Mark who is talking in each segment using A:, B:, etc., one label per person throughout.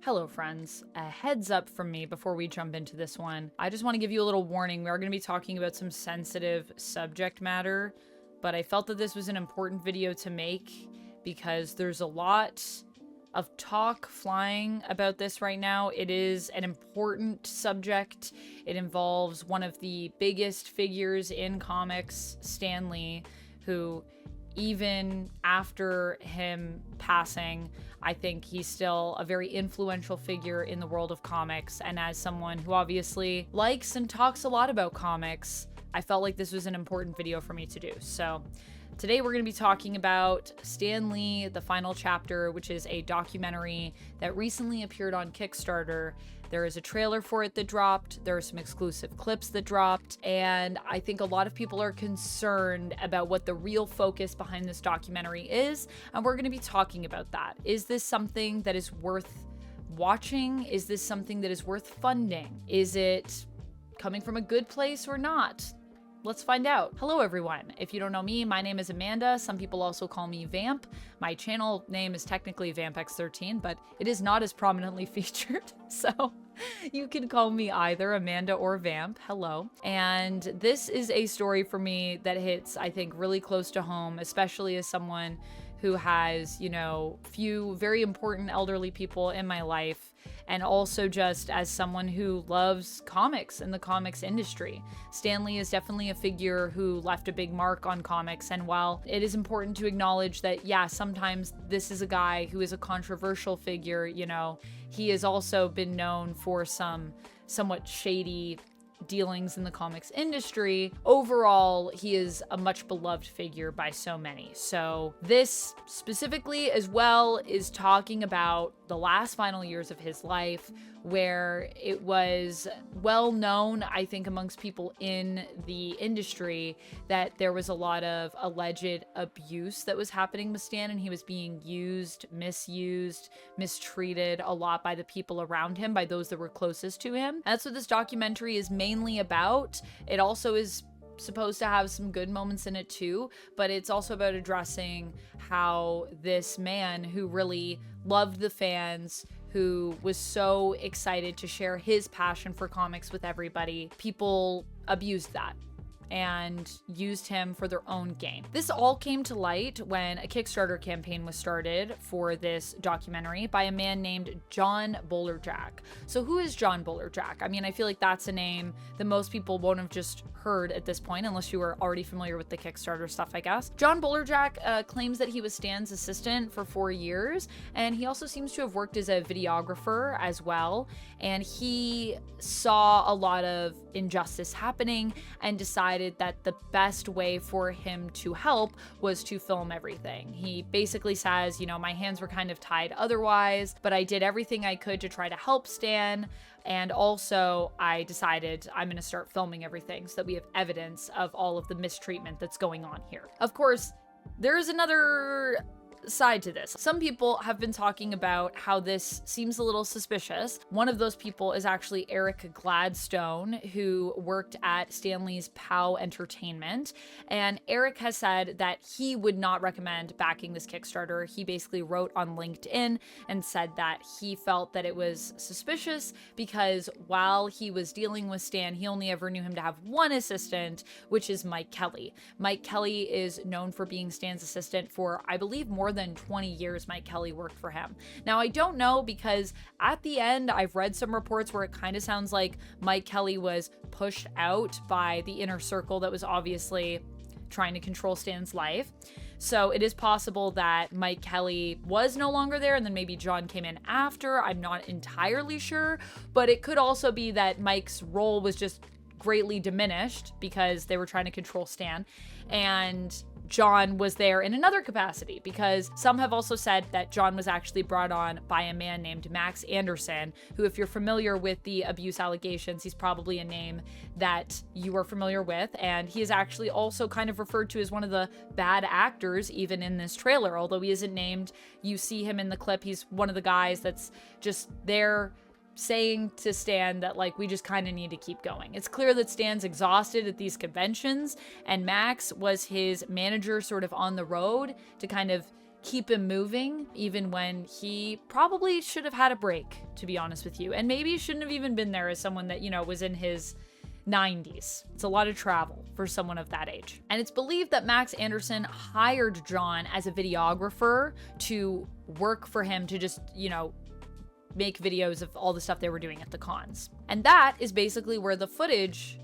A: Hello friends, a heads up from me before we jump into this one. I just want to give you a little warning. We are going to be talking about some sensitive subject matter, but I felt that this was an important video to make because there's a lot of talk flying about this right now. It is an important subject. It involves one of the biggest figures in comics, Stan Lee, who even after him passing, I think he's still a very influential figure in the world of comics. And as someone who obviously likes and talks a lot about comics, I felt like this was an important video for me to do. So today we're going to be talking about Stan Lee, The Final Chapter, which is a documentary that recently appeared on Kickstarter. There is a trailer for it that dropped. There are some exclusive clips that dropped. And I think a lot of people are concerned about what the real focus behind this documentary is. And we're going to be talking about that. Is this something that is worth watching? Is this something that is worth funding? Is it coming from a good place or not? Let's find out. Hello everyone. If you don't know me, my name is Amanda. Some people also call me Vamp. My channel name is technically VampX13, but it is not as prominently featured. So you can call me either Amanda or Vamp. Hello. And this is a story for me that hits, I think, really close to home, especially as someone who has, few very important elderly people in my life. And also just as someone who loves comics and the comics industry. Stan Lee is definitely a figure who left a big mark on comics. And while it is important to acknowledge that, yeah, sometimes this is a guy who is a controversial figure, he has also been known for some somewhat shady dealings in the comics industry. Overall, he is a much beloved figure by so many. So this specifically as well is talking about the last final years of his life, where it was well known, I think, amongst people in the industry that there was a lot of alleged abuse that was happening with Stan, and he was being used, misused, mistreated a lot by the people around him, by those that were closest to him. That's what this documentary is mainly about. It also is supposed to have some good moments in it too, but it's also about addressing how this man who really loved the fans, who was so excited to share his passion for comics with everybody, people abused that and used him for their own gain. This all came to light when a Kickstarter campaign was started for this documentary by a man named John Bolerjack. So who is John Bolerjack? I mean, I feel like that's a name that most people won't have just heard at this point, unless you were already familiar with the Kickstarter stuff, I guess. John Bolerjack claims that he was Stan's assistant for 4 years, and he also seems to have worked as a videographer as well. And he saw a lot of injustice happening and decided that the best way for him to help was to film everything. He basically says, my hands were kind of tied otherwise, but I did everything I could to try to help Stan. And also I decided I'm going to start filming everything so that we have evidence of all of the mistreatment that's going on here. Of course, there is another side to this. Some people have been talking about how this seems a little suspicious. One of those people is actually Eric Gladstone, who worked at Stan Lee's POW Entertainment. And Eric has said that he would not recommend backing this Kickstarter. He basically wrote on LinkedIn and said that he felt that it was suspicious because while he was dealing with Stan, he only ever knew him to have one assistant, which is Mike Kelly. Mike Kelly is known for being Stan's assistant for, I believe, more than 20 years. Mike Kelly worked for him. Now, I don't know, because at the end, I've read some reports where it kind of sounds like Mike Kelly was pushed out by the inner circle that was obviously trying to control Stan's life. So it is possible that Mike Kelly was no longer there and then maybe John came in after. I'm not entirely sure, but it could also be that Mike's role was just greatly diminished because they were trying to control Stan, and John was there in another capacity, because some have also said that John was actually brought on by a man named Max Anderson, who, if you're familiar with the abuse allegations, he's probably a name that you are familiar with. And he is actually also kind of referred to as one of the bad actors, even in this trailer. Although he isn't named, you see him in the clip. He's one of the guys that's just there saying to Stan that, like, we just kind of need to keep going. It's clear that Stan's exhausted at these conventions, and Max was his manager sort of on the road to kind of keep him moving, even when he probably should have had a break, to be honest with you. And maybe shouldn't have even been there as someone that, you know, was in his 90s. It's a lot of travel for someone of that age. And it's believed that Max Anderson hired John as a videographer to work for him to just, you know, make videos of all the stuff they were doing at the cons. And that is basically where the footage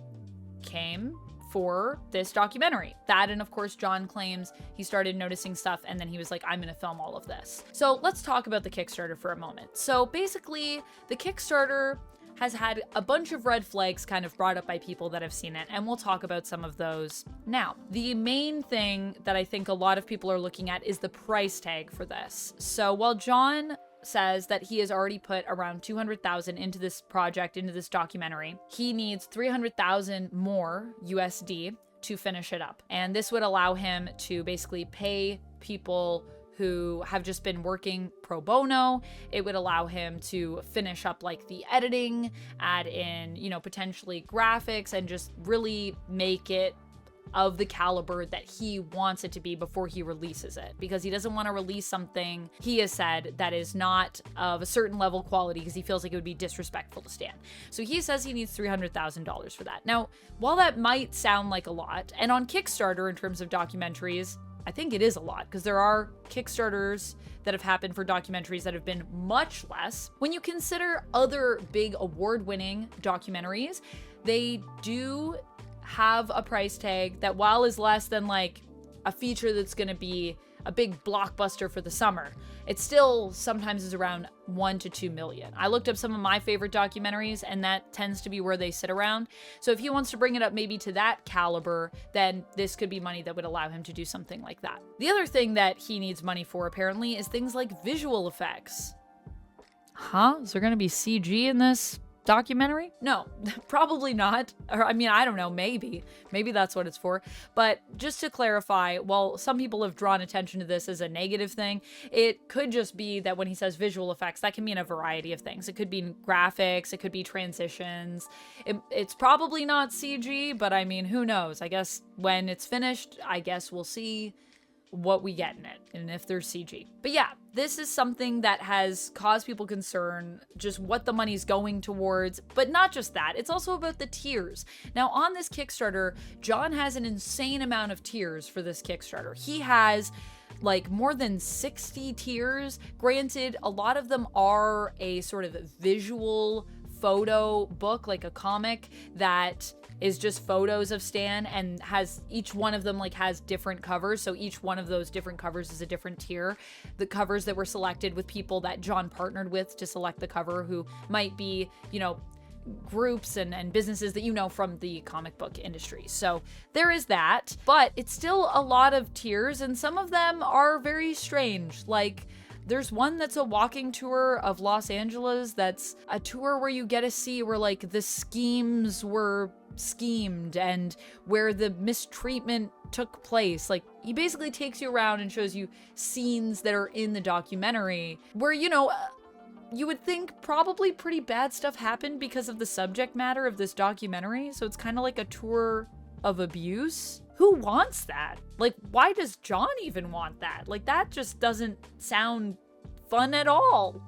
A: came for this documentary. That, and of course, John claims he started noticing stuff and then he was like, I'm gonna film all of this. So let's talk about the Kickstarter for a moment. So basically, the Kickstarter has had a bunch of red flags kind of brought up by people that have seen it, and we'll talk about some of those now. The main thing that I think a lot of people are looking at is the price tag for this. So while John says that he has already put around $200,000 into this project, into this documentary, he needs $300,000 more USD to finish it up. And this would allow him to basically pay people who have just been working pro bono. It would allow him to finish up like the editing, add in, you know, potentially graphics, and just really make it of the caliber that he wants it to be before he releases it, because he doesn't want to release something, he has said, that is not of a certain level quality, because he feels like it would be disrespectful to Stan. So he says he needs $300,000 for that. Now, while that might sound like a lot, and on Kickstarter in terms of documentaries, I think it is a lot, because there are Kickstarters that have happened for documentaries that have been much less. When you consider other big award-winning documentaries, they do have a price tag that, while is less than like a feature that's going to be a big blockbuster for the summer, it still sometimes is around 1 to 2 million. I looked up some of my favorite documentaries, and that tends to be where they sit around. So if he wants to bring it up maybe to that caliber, then this could be money that would allow him to do something like that. The other thing that he needs money for, apparently, is things like visual effects. Huh? Is there going to be CG in this documentary? No, probably not. Or, I mean, I don't know, maybe that's what it's for. But just to clarify, while some people have drawn attention to this as a negative thing, it could just be that when he says visual effects, that can mean a variety of things. It could be graphics, it could be transitions. It's probably not CG, but I mean, who knows? I guess when it's finished, I guess we'll see what we get in it and if there's CG. But yeah, this is something that has caused people concern, just what the money's going towards. But not just that, it's also about the tiers. Now on this Kickstarter, John has an insane amount of tiers for this Kickstarter. He has like more than 60 tiers. Granted, a lot of them are a sort of visual photo book, like a comic that is just photos of Stan, and has each one of them like has different covers. So each one of those different covers is a different tier. The covers that were selected with people that John partnered with to select the cover, who might be, you know, groups and businesses that you know from the comic book industry. So there is that, but it's still a lot of tiers, and some of them are very strange. Like, there's one that's a walking tour of Los Angeles. That's a tour where you get to see where like the schemes were schemed and where the mistreatment took place. Like, he basically takes you around and shows you scenes that are in the documentary where, you know, you would think probably pretty bad stuff happened because of the subject matter of this documentary. So it's kind of like a tour of abuse. Who wants that? Like, why does John even want that? Like, that just doesn't sound fun at all.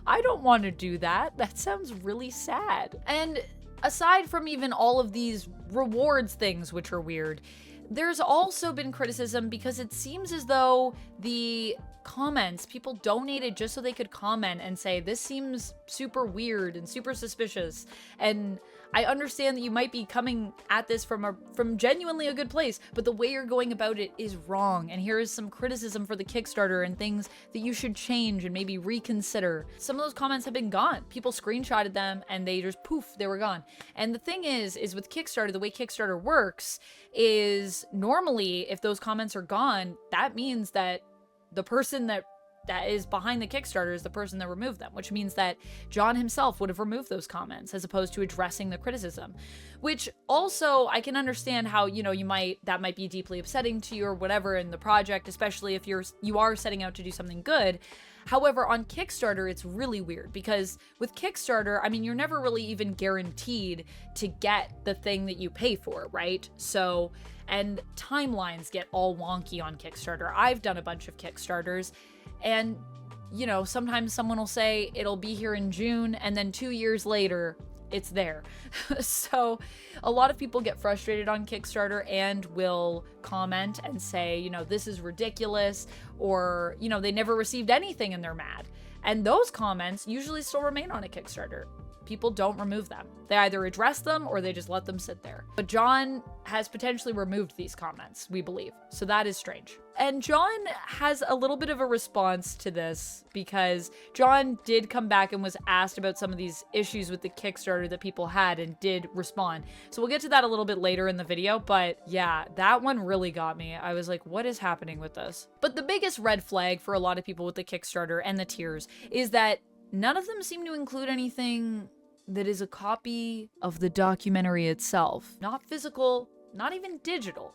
A: I don't want to do that. That sounds really sad. And aside from even all of these rewards things, which are weird, there's also been criticism because it seems as though the comments, people donated just so they could comment and say, this seems super weird and super suspicious. And I understand that you might be coming at this from genuinely a good place, but the way you're going about it is wrong. And here is some criticism for the Kickstarter and things that you should change and maybe reconsider. Some of those comments have been gone. People screenshotted them and they just poof, they were gone. And the thing is with Kickstarter, the way Kickstarter works is normally if those comments are gone, that means that the person that is behind the Kickstarter is the person that removed them, which means that John himself would have removed those comments as opposed to addressing the criticism, which also I can understand how, you know, that might be deeply upsetting to you or whatever in the project, especially if you are setting out to do something good. However, on Kickstarter, it's really weird because with Kickstarter, I mean, you're never really even guaranteed to get the thing that you pay for, right? So, and timelines get all wonky on Kickstarter. I've done a bunch of Kickstarters, and you know, sometimes someone will say it'll be here in June, and then 2 years later, it's there. So a lot of people get frustrated on Kickstarter and will comment and say, you know, this is ridiculous, or, you know, they never received anything and they're mad. And those comments usually still remain on a Kickstarter. People don't remove them. They either address them or they just let them sit there. But John has potentially removed these comments, we believe. So that is strange. And John has a little bit of a response to this because John did come back and was asked about some of these issues with the Kickstarter that people had and did respond. So we'll get to that a little bit later in the video, but yeah, that one really got me. I was like, what is happening with this? But the biggest red flag for a lot of people with the Kickstarter and the tiers is that none of them seem to include anything that is a copy of the documentary itself. Not physical, not even digital.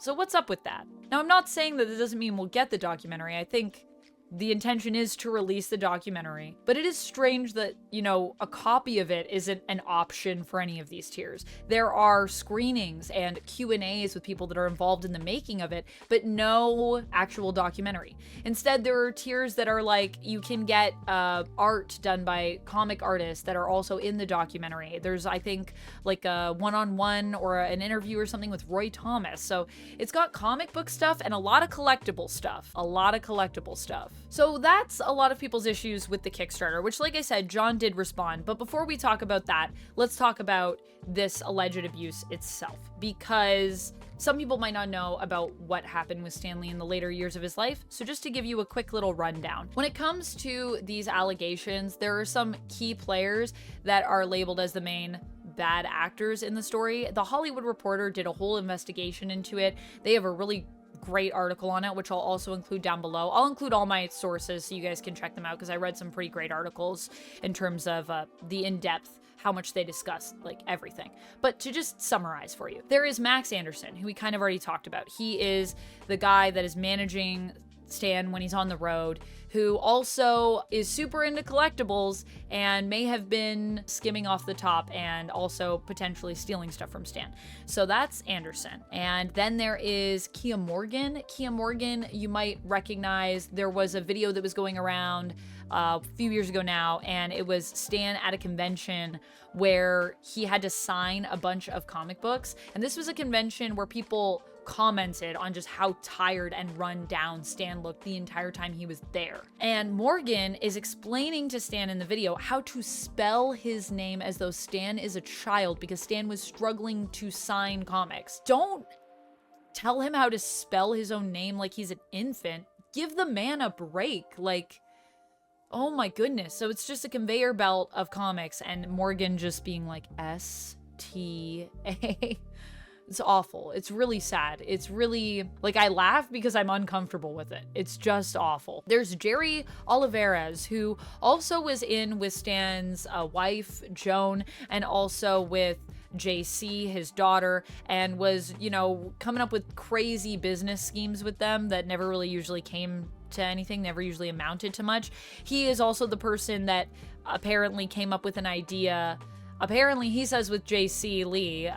A: So what's up with that? Now, I'm not saying that it doesn't mean we'll get the documentary. I think the intention is to release the documentary, but it is strange that, you know, a copy of it isn't an option for any of these tiers. There are screenings and Q&As with people that are involved in the making of it, but no actual documentary. Instead, there are tiers that are like, you can get art done by comic artists that are also in the documentary. There's, I think, like a one-on-one or an interview or something with Roy Thomas. So it's got comic book stuff and a lot of collectible stuff. So that's a lot of people's issues with the Kickstarter, which, like I said, John did respond. But before we talk about that, let's talk about this alleged abuse itself, because some people might not know about what happened with Stan Lee in the later years of his life. So just to give you a quick little rundown. When it comes to these allegations, there are some key players that are labeled as the main bad actors in the story. The Hollywood Reporter did a whole investigation into it. They have a really great article on it, which I'll also include down below. I'll include all my sources so you guys can check them out, because I read some pretty great articles in terms of the in-depth, how much they discuss, like, everything. But to just summarize for you, there is Max Anderson, who we kind of already talked about. He is the guy that is managing Stan when he's on the road, who also is super into collectibles and may have been skimming off the top and also potentially stealing stuff from Stan. So that's Anderson. And then there is Kia Morgan. Kia Morgan, you might recognize. There was a video that was going around a few years ago now, and it was Stan at a convention where he had to sign a bunch of comic books. And this was a convention where people commented on just how tired and run down Stan looked the entire time he was there. And Morgan is explaining to Stan in the video how to spell his name as though Stan is a child, because Stan was struggling to sign comics. Don't tell him how to spell his own name like he's an infant. Give the man a break. Like, oh my goodness. So it's just a conveyor belt of comics, and Morgan just being like S-T-A. It's awful. It's really sad. It's really, like, I laugh because I'm uncomfortable with it. It's just awful. There's Jerry Olivares, who also was in with Stan's wife, Joan, and also with JC, his daughter, and was, you know, coming up with crazy business schemes with them that never really usually came to anything, never usually amounted to much. He is also the person that apparently came up with an idea. Apparently, he says with JC Lee,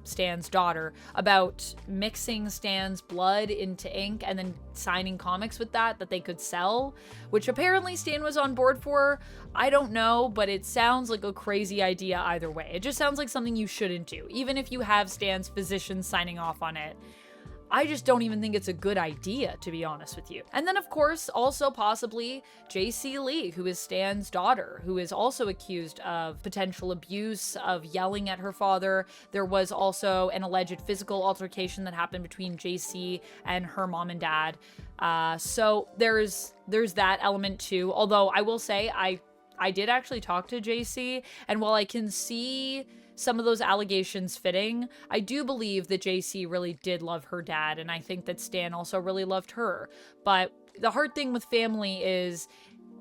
A: Stan's daughter, about mixing Stan's blood into ink and then signing comics with that they could sell, which apparently Stan was on board for. I don't know, but it sounds like a crazy idea either way. It just sounds like something you shouldn't do, even if you have Stan's physician signing off on it. I just don't even think it's a good idea, to be honest with you. And then, of course, also possibly JC Lee, who is Stan's daughter, who is also accused of potential abuse, of yelling at her father. There was also an alleged physical altercation that happened between JC and her mom and dad. So there's that element too. Although I will say I did actually talk to JC, and while I can see some of those allegations fitting, I do believe that JC really did love her dad, and I think that Stan also really loved her. But the hard thing with family is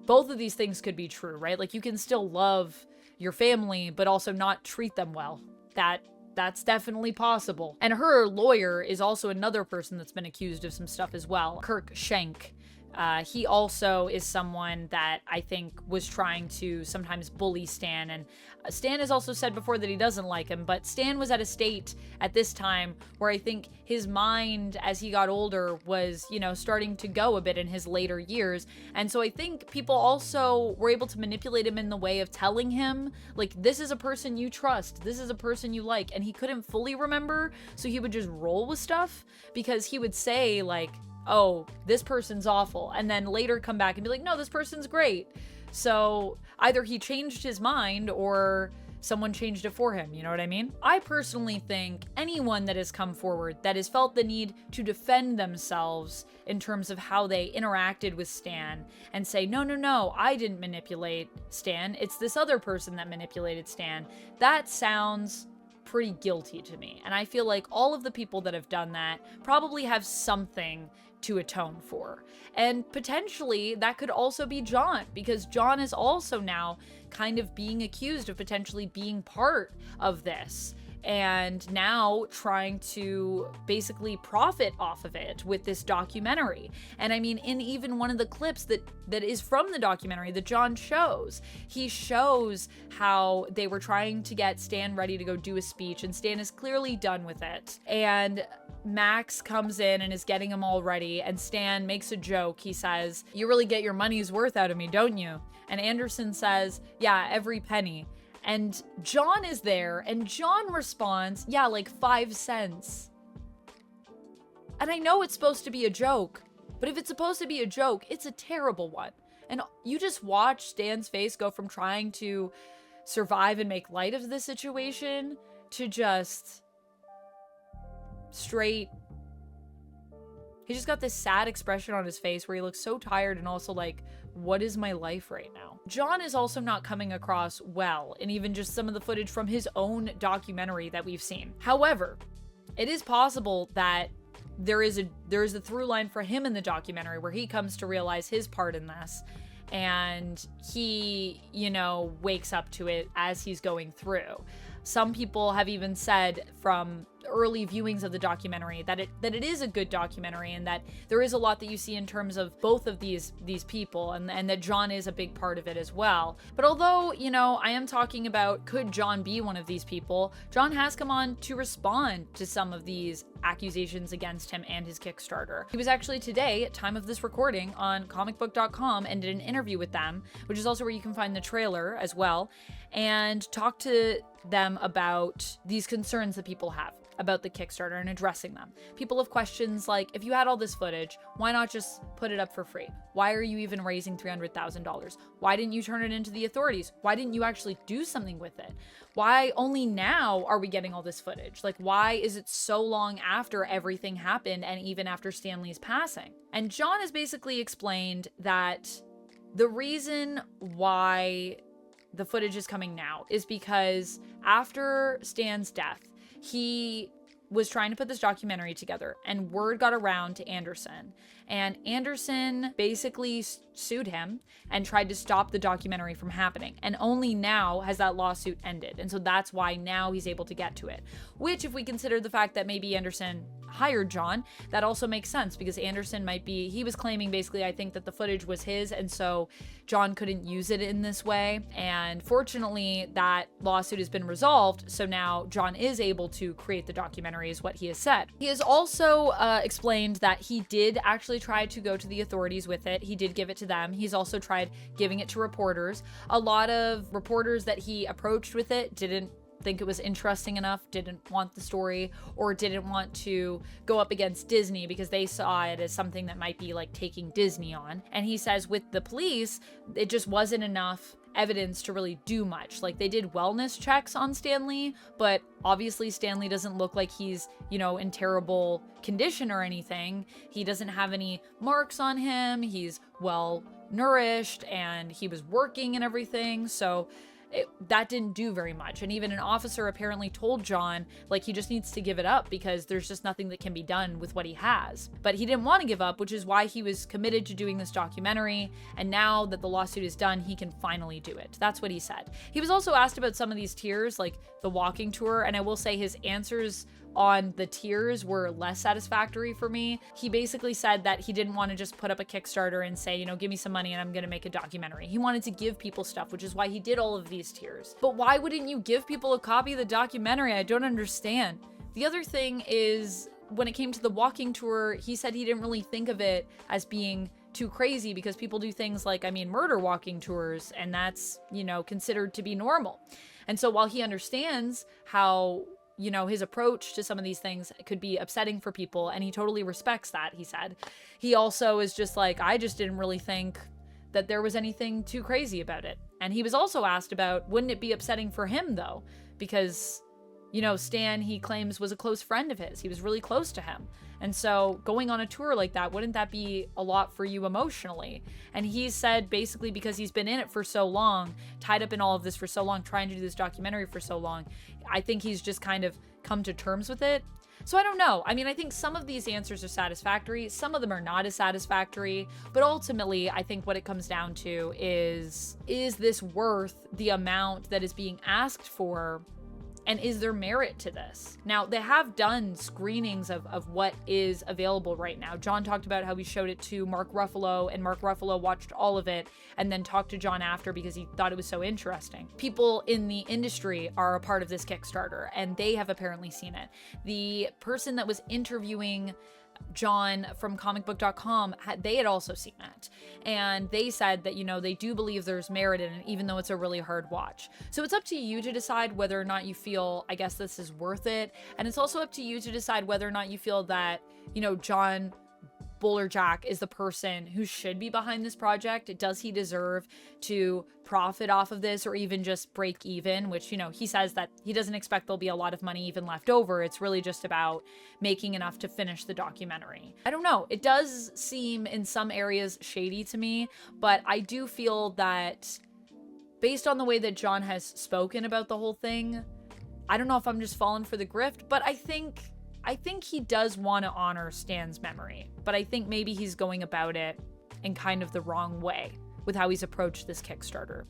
A: both of these things could be true, right? Like, you can still love your family, but also not treat them well. That's definitely possible. And her lawyer is also another person that's been accused of some stuff as well. Kirk Schenk. He also is someone that I think was trying to sometimes bully Stan, and Stan has also said before that he doesn't like him, but Stan was at a state at this time where I think his mind, as he got older, was, you know, starting to go a bit in his later years, and so I think people also were able to manipulate him in the way of telling him, like, this is a person you trust, this is a person you like, and he couldn't fully remember, so he would just roll with stuff, because he would say, like, oh, this person's awful, and then later come back and be like, no, this person's great. So either he changed his mind or someone changed it for him, you know what I mean? I personally think anyone that has come forward that has felt the need to defend themselves in terms of how they interacted with Stan and say, no, no, no, I didn't manipulate Stan, it's this other person that manipulated Stan, that sounds pretty guilty to me. And I feel like all of the people that have done that probably have something to atone for. And potentially that could also be John, because John is also now kind of being accused of potentially being part of this, and now trying to basically profit off of it with this documentary. And I mean, in even one of the clips that is from the documentary that John shows, he shows how they were trying to get Stan ready to go do a speech, and Stan is clearly done with it. And Max comes in and is getting him all ready, and Stan makes a joke. He says, "You really get your money's worth out of me, don't you?" And Anderson says, "Yeah, every penny." And John is there, and John responds, "Yeah, like 5 cents." And I know it's supposed to be a joke, but if it's supposed to be a joke, it's a terrible one. And you just watch Stan's face go from trying to survive and make light of this situation to just straight. He just got this sad expression on his face where he looks so tired and also like, what is my life right now? John is also not coming across well in even just some of the footage from his own documentary that we've seen. However, it is possible that there is a through line for him in the documentary where he comes to realize his part in this, and he, you know, wakes up to it as he's going through. Some people have even said from early viewings of the documentary that it is a good documentary, and that there is a lot that you see in terms of both of these people, and that John is a big part of it as well. But although, you know, I am talking about could John be one of these people, John has come on to respond to some of these accusations against him and his Kickstarter. He was actually today, at time of this recording, on comicbook.com and did an interview with them, which is also where you can find the trailer as well, and talk to them about these concerns that people have about the Kickstarter and addressing them. People have questions like, if you had all this footage, why not just put it up for free? Why are you even raising $300,000? Why didn't you turn it into the authorities? Why didn't you actually do something with it? Why only now are we getting all this footage? Like, why is it so long after everything happened and even after Stanley's passing? And John has basically explained that the reason why the footage is coming now is because after Stan's death, he was trying to put this documentary together, and word got around to Anderson, and Anderson basically sued him and tried to stop the documentary from happening, and only now has that lawsuit ended, and so that's why now he's able to get to it, which, if we consider the fact that maybe Anderson hired John, that also makes sense, because Anderson he was claiming basically, I think, that the footage was his, and so John couldn't use it in this way, and fortunately that lawsuit has been resolved, so now John is able to create the documentary, is what he has said. He has also explained that he did actually try to go to the authorities with it. He did give it to them. He's also tried giving it to reporters. A lot of reporters that he approached with it didn't think it was interesting enough, didn't want the story, or didn't want to go up against Disney because they saw it as something that might be like taking Disney on. And he says with the police, it just wasn't enough evidence to really do much. Like, they did wellness checks on Stanley, but obviously Stanley doesn't look like he's, you know, in terrible condition or anything. He doesn't have any marks on him. He's well nourished and he was working and everything. So that didn't do very much. And even an officer apparently told John, like, he just needs to give it up because there's just nothing that can be done with what he has. But he didn't want to give up, which is why he was committed to doing this documentary. And now that the lawsuit is done, he can finally do it. That's what he said. He was also asked about some of these tiers, like the walking tour. And I will say his answers on the tiers were less satisfactory for me. He basically said that he didn't want to just put up a Kickstarter and say, you know, give me some money and I'm gonna make a documentary. He wanted to give people stuff, which is why he did all of these tiers. But why wouldn't you give people a copy of the documentary? I don't understand. The other thing is, when it came to the walking tour, he said he didn't really think of it as being too crazy because people do things like, I mean, murder walking tours, and that's, you know, considered to be normal. And so while he understands how, you know, his approach to some of these things could be upsetting for people, and he totally respects that, he said, he also is just like, I just didn't really think that there was anything too crazy about it. And he was also asked about, wouldn't it be upsetting for him though? Because, you know, Stan, he claims, was a close friend of his. He was really close to him. And so going on a tour like that, wouldn't that be a lot for you emotionally? And he said basically because he's been in it for so long, tied up in all of this for so long, trying to do this documentary for so long, I think he's just kind of come to terms with it. So I don't know. I mean, I think some of these answers are satisfactory. Some of them are not as satisfactory. But ultimately, I think what it comes down to is this worth the amount that is being asked for? And is there merit to this? Now, they have done screenings of what is available right now. John talked about how he showed it to Mark Ruffalo, and Mark Ruffalo watched all of it and then talked to John after because he thought it was so interesting. People in the industry are a part of this Kickstarter, and they have apparently seen it. The person that was interviewing John from comicbook.com, they had also seen it, and they said that, you know, they do believe there's merit in it, even though it's a really hard watch. So it's up to you to decide whether or not you feel, I guess, this is worth it. And it's also up to you to decide whether or not you feel that, you know, John Bolerjack is the person who should be behind this project. Does he deserve to profit off of this, or even just break even? Which, you know, he says that he doesn't expect there'll be a lot of money even left over. It's really just about making enough to finish the documentary. I don't know. It does seem in some areas shady to me, but I do feel that based on the way that John has spoken about the whole thing, I don't know if I'm just falling for the grift, but I think he does want to honor Stan's memory, but I think maybe he's going about it in kind of the wrong way with how he's approached this Kickstarter.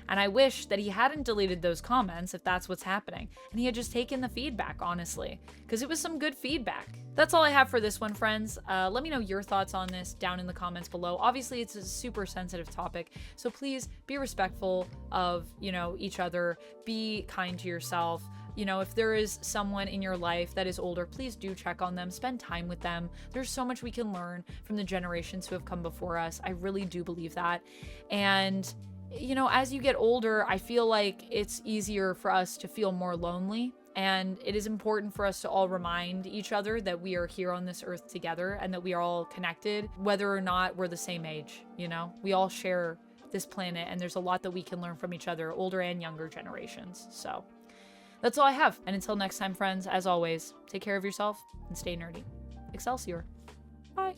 A: And I wish that he hadn't deleted those comments if that's what's happening, and he had just taken the feedback, honestly, because it was some good feedback. That's all I have for this one, friends. Let me know your thoughts on this down in the comments below. Obviously, it's a super sensitive topic, so please be respectful of, you know, each other. Be kind to yourself. You know, if there is someone in your life that is older, please do check on them, spend time with them. There's so much we can learn from the generations who have come before us. I really do believe that. And, you know, as you get older, I feel like it's easier for us to feel more lonely. And it is important for us to all remind each other that we are here on this earth together and that we are all connected, whether or not we're the same age. You know, we all share this planet, and there's a lot that we can learn from each other, older and younger generations. So that's all I have. And until next time, friends, as always, take care of yourself and stay nerdy. Excelsior. Bye.